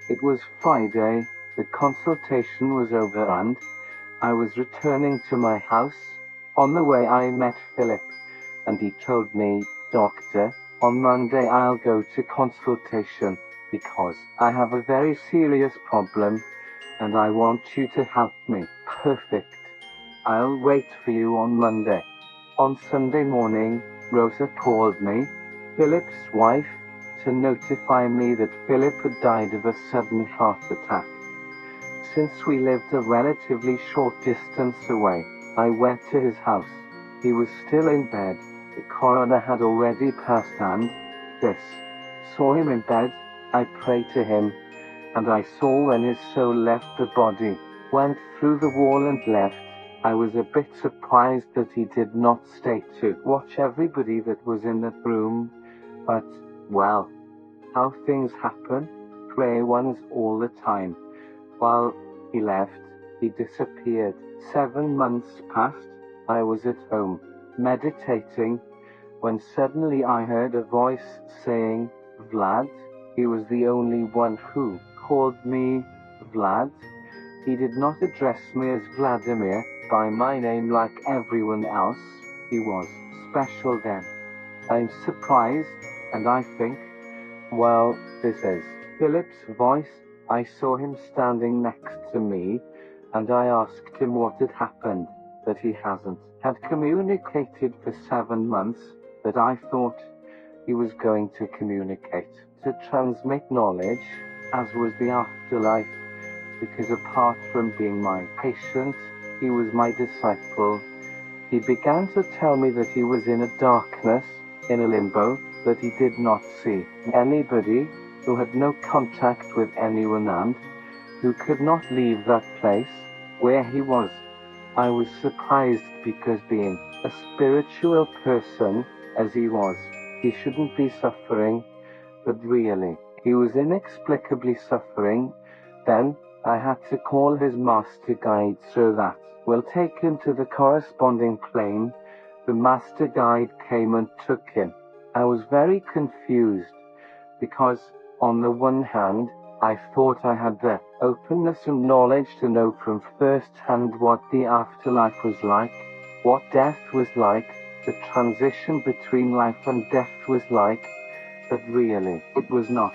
It was Friday, the consultation was over and I was returning to my house. On the way I met Philip, and he told me, "Doctor, on Monday I'll go to consultation, because I have a very serious problem, and I want you to help me." Perfect. I'll wait for you on Monday. On Sunday morning, Rosa called me, Philip's wife, to notify me that Philip had died of a sudden heart attack. Since we lived a relatively short distance away, I went to his house. He was still in bed. The coroner had already passed and saw him in bed. I prayed to him, and I saw when his soul left the body, went through the wall and left. I was a bit surprised that he did not stay to watch everybody that was in that room, but, well, how things happen, pray once all the time. While he left, he disappeared. 7 months passed. I was at home, meditating, when suddenly I heard a voice saying, "Vlad." He was the only one who called me Vlad. He did not address me as Vladimir by my name like everyone else. He was special then. I'm surprised, and I think, well, this is Philip's voice. I saw him standing next to me, and I asked him what had happened, that he had communicated for 7 months, that I thought he was going to communicate, to transmit knowledge, as was the afterlife, because apart from being my patient, he was my disciple. He began to tell me that he was in a darkness, in a limbo, that he did not see anybody, who had no contact with anyone and who could not leave that place where he was. I was surprised because being a spiritual person as he was, he shouldn't be suffering, but really, he was inexplicably suffering. Then I had to call his master guide so that we'll take him to the corresponding plane. The master guide came and took him. I was very confused because on the one hand, I thought I had the openness and knowledge to know from first hand what the afterlife was like, what death was like, the transition between life and death was like, but really, it was not.